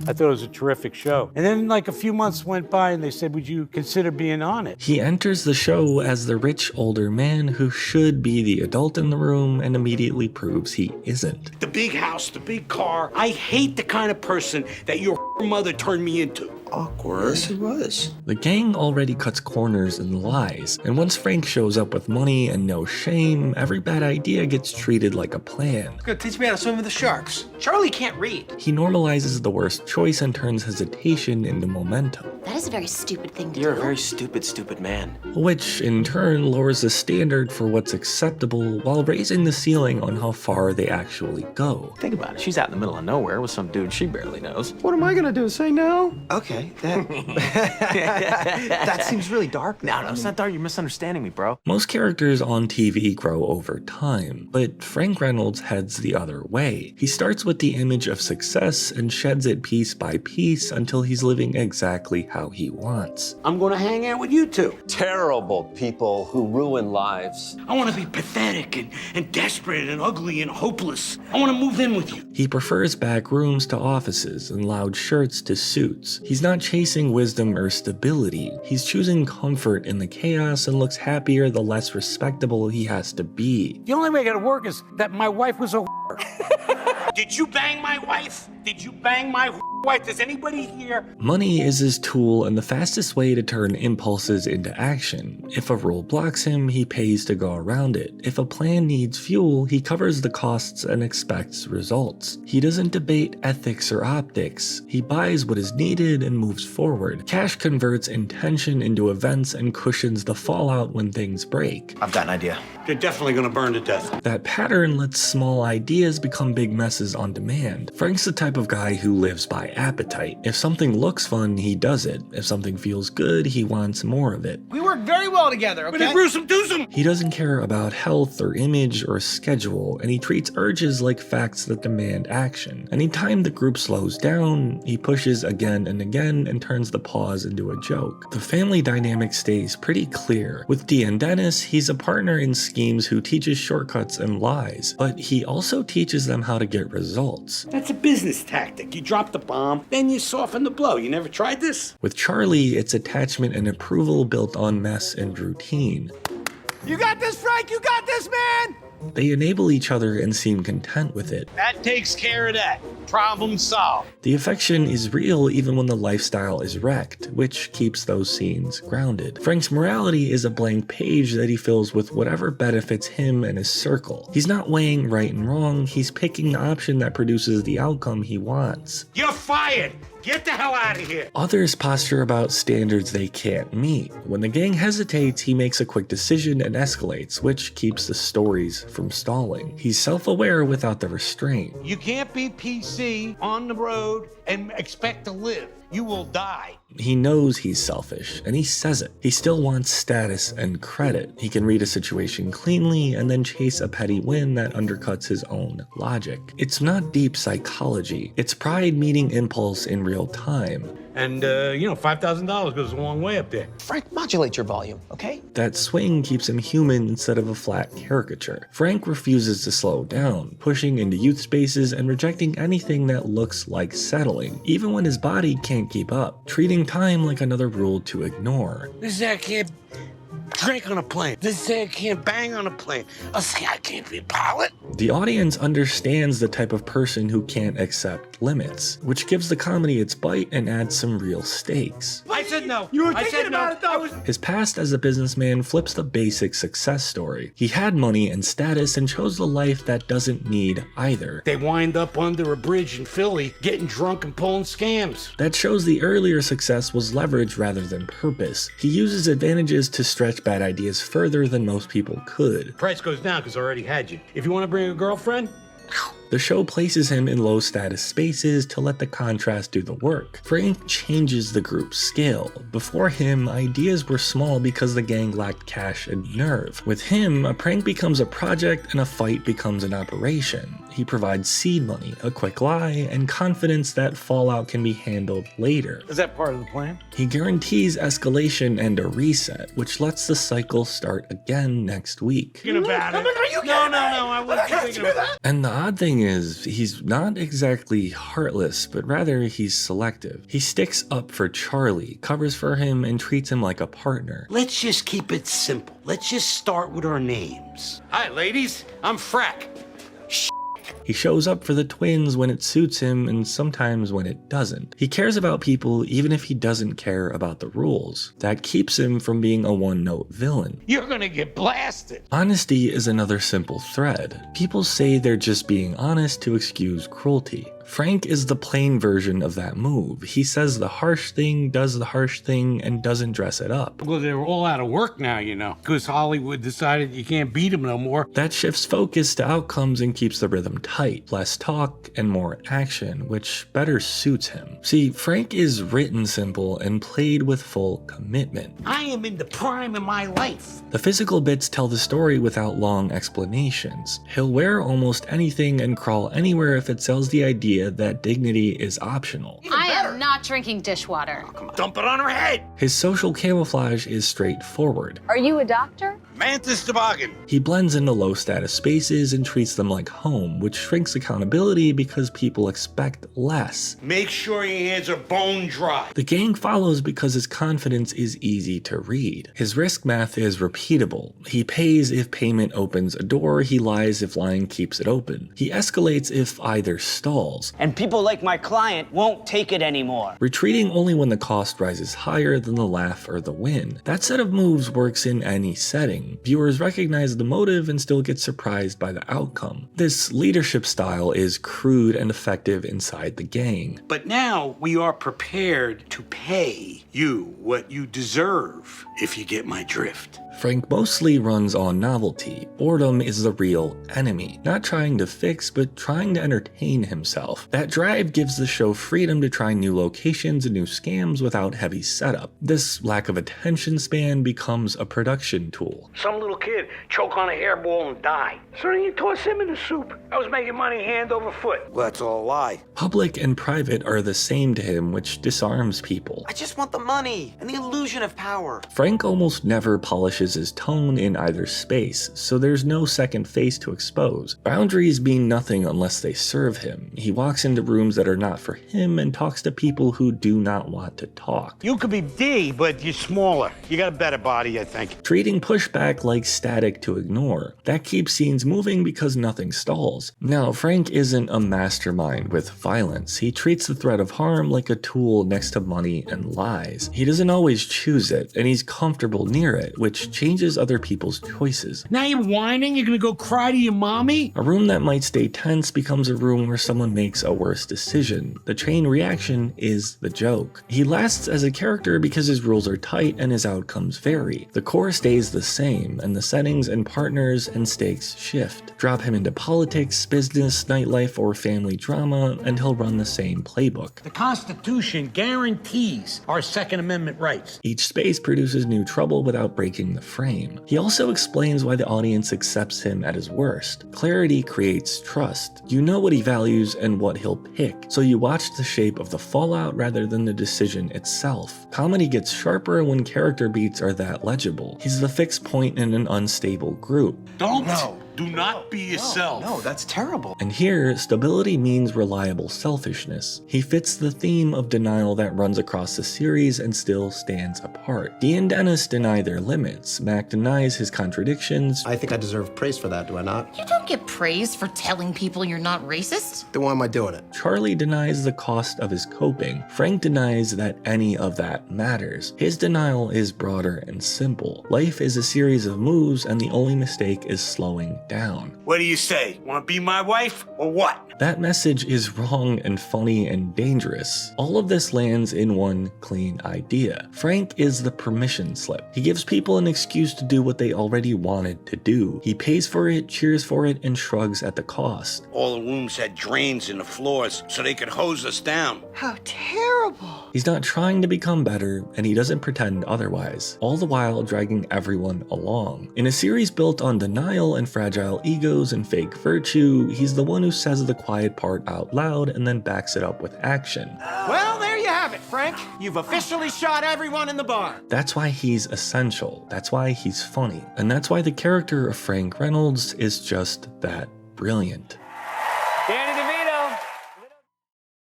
I thought it was a terrific show. And then like a few months went by and they said, would you consider being on it? He enters the show as the rich older man who should be the adult in the room and immediately proves he isn't. The big house, the big car. I hate the kind of person that your mother turned me into. Awkward. Yes, it was. The gang already cuts corners and lies, and once Frank shows up with money and no shame, every bad idea gets treated like a plan. It's gonna teach me how to swim with the sharks. Charlie can't read. He normalizes the worst choice and turns hesitation into momentum. That is a very stupid thing to do. You're a very stupid man. Which, in turn, lowers the standard for what's acceptable while raising the ceiling on how far they actually go. Think about it. She's out in the middle of nowhere with some dude she barely knows. What am I gonna do? Say no? Okay, that seems really dark. No, it's not dark. You're misunderstanding me, bro. Most characters on TV grow over time, but Frank Reynolds heads the other way. He starts with the image of success and sheds it piece by piece until he's living exactly how he wants. I'm gonna hang out with you two. Terrible people who ruin lives. I wanna be pathetic and desperate and ugly and hopeless. I wanna move in with you. He prefers back rooms to offices and loud shirts to suits. He's not chasing wisdom or stability. He's choosing comfort in the chaos and looks happier the less respectable he has to be. The only way I gotta work is that my wife was a Did you bang my wife? Did you bang my wife? Does anybody here? Money is his tool and the fastest way to turn impulses into action. If a rule blocks him, he pays to go around it. If a plan needs fuel, he covers the costs and expects results. He doesn't debate ethics or optics. He buys what is needed and moves forward. Cash converts intention into events and cushions the fallout when things break. I've got an idea. They're definitely gonna burn to death. That pattern lets small ideas become big messes on demand. Frank's the type of guy who lives by appetite. If something looks fun, he does it. If something feels good, he wants more of it. We work very well together, okay? But Bruce, do some. He doesn't care about health or image or schedule, and he treats urges like facts that demand action. Anytime the group slows down, he pushes again and again and turns the pause into a joke. The family dynamic stays pretty clear. With Dee and Dennis, he's a partner in schemes who teaches shortcuts and lies, but he also teaches them how to get results. That's a business tactic. You drop the bomb, then you soften the blow. You never tried this? With Charlie, it's attachment and approval built on mess and routine. You got this, Frank! You got this, man! They enable each other and seem content with it. That takes care of that. Problem solved. The affection is real even when the lifestyle is wrecked, which keeps those scenes grounded. Frank's morality is a blank page that he fills with whatever benefits him and his circle. He's not weighing right and wrong, he's picking the option that produces the outcome he wants. You're fired. Get the hell out of here. Others posture about standards they can't meet. When the gang hesitates, he makes a quick decision and escalates, which keeps the stories from stalling. He's self-aware without the restraint. You can't be PC on the road and expect to live. You will die. He knows he's selfish, and he says it. He still wants status and credit. He can read a situation cleanly and then chase a petty win that undercuts his own logic. It's not deep psychology. It's pride meeting impulse in real time. And, $5,000 goes a long way up there. Frank, modulate your volume, okay? That swing keeps him human instead of a flat caricature. Frank refuses to slow down, pushing into youth spaces and rejecting anything that looks like settling, even when his body can't keep up, treating time like another rule to ignore. This is I can't drink on a plane. This is I can't bang on a plane. I say I can't be a pilot. The audience understands the type of person who can't accept limits, which gives the comedy its bite and adds some real stakes. I said no. You were thinking about it, though. His past as a businessman flips the basic success story. He had money and status and chose the life that doesn't need either. They wind up under a bridge in Philly, getting drunk and pulling scams. That shows the earlier success was leverage rather than purpose. He uses advantages to stretch bad ideas further than most people could. Price goes down because I already had you. If you want to bring a girlfriend, The show places him in low status spaces to let the contrast do the work. Frank changes the group's scale. Before him, ideas were small because the gang lacked cash and nerve. With him, a prank becomes a project and a fight becomes an operation. He provides seed money, a quick lie, and confidence that fallout can be handled later. Is that part of the plan? He guarantees escalation and a reset, which lets the cycle start again next week. Thinking about it. No, I wasn't thinking about it. And the odd thing is, he's not exactly heartless, but rather he's selective. He sticks up for Charlie, covers for him, and treats him like a partner. Let's just keep it simple. Let's just start with our names. Hi, ladies. I'm Frack. He shows up for the twins when it suits him and sometimes when it doesn't. He cares about people even if he doesn't care about the rules. That keeps him from being a one-note villain. You're gonna get blasted. Honesty is another simple thread. People say they're just being honest to excuse cruelty. Frank is the plain version of that move. He says the harsh thing, does the harsh thing, and doesn't dress it up. Well, they're all out of work now, you know, because Hollywood decided you can't beat them no more. That shifts focus to outcomes and keeps the rhythm tight. Less talk and more action, which better suits him. See, Frank is written simple and played with full commitment. I am in the prime of my life. The physical bits tell the story without long explanations. He'll wear almost anything and crawl anywhere if it sells the idea that dignity is optional. I am not drinking dishwater. Dump it on her head. His social camouflage is straightforward. Are you a doctor? Mantis toboggan. He blends into low status spaces and treats them like home, which shrinks accountability because people expect less. Make sure your hands are bone dry. The gang follows because his confidence is easy to read. His risk math is repeatable. He pays if payment opens a door, he lies if lying keeps it open. He escalates if either stalls. And people like my client won't take it anymore. Retreating only when the cost rises higher than the laugh or the win. That set of moves works in any setting. Viewers recognize the motive and still get surprised by the outcome. This leadership style is crude and effective inside the gang. But now we are prepared to pay you what you deserve, if you get my drift. Frank mostly runs on novelty. Boredom is the real enemy. Not trying to fix, but trying to entertain himself. That drive gives the show freedom to try new locations and new scams without heavy setup. This lack of attention span becomes a production tool. Some little kid choke on a hairball and die. So then you toss him in the soup. I was making money hand over foot. Well, that's all a lie. Public and private are the same to him, which disarms people. I just want the money and the illusion of power. Frank almost never polishes his tone in either space, so there's no second face to expose. Boundaries mean nothing unless they serve him. He walks into rooms that are not for him and talks to people who do not want to talk. You could be D, but you're smaller. You got a better body, I think. Treating pushback like static to ignore. That keeps scenes moving because nothing stalls. Now, Frank isn't a mastermind with violence. He treats the threat of harm like a tool next to money and lies. He doesn't always choose it, and he's comfortable near it, which changes other people's choices. Now you're whining? You're gonna go cry to your mommy? A room that might stay tense becomes a room where someone makes a worse decision. The chain reaction is the joke. He lasts as a character because his rules are tight and his outcomes vary. The core stays the same, and the settings and partners and stakes shift. Drop him into politics, business, nightlife, or family drama, and he'll run the same playbook. The Constitution guarantees our Second Amendment rights. Each space produces new trouble without breaking the frame. He also explains why the audience accepts him at his worst. Clarity creates trust. You know what he values and what he'll pick, so you watch the shape of the fallout rather than the decision itself. Comedy gets sharper when character beats are that legible. He's the fixed point in an unstable group. Do not be yourself. No, that's terrible. And here, stability means reliable selfishness. He fits the theme of denial that runs across the series and still stands apart. Dee and Dennis deny their limits. Mac denies his contradictions. I think I deserve praise for that, do I not? You don't get praise for telling people you're not racist. Then why am I doing it? Charlie denies the cost of his coping. Frank denies that any of that matters. His denial is broader and simple. Life is a series of moves, and the only mistake is slowing down. What do you say? Want to be my wife or what? That message is wrong and funny and dangerous. All of this lands in one clean idea. Frank is the permission slip. He gives people an excuse to do what they already wanted to do. He pays for it, cheers for it, and shrugs at the cost. All the rooms had drains in the floors so they could hose us down. How terrible. He's not trying to become better, and he doesn't pretend otherwise, all the while dragging everyone along. In a series built on denial and fragile egos, egos and fake virtue, he's the one who says the quiet part out loud and then backs it up with action. Well, there you have it, Frank. You've officially shot everyone in the bar. That's why he's essential, that's why he's funny, and that's why the character of Frank Reynolds is just that brilliant.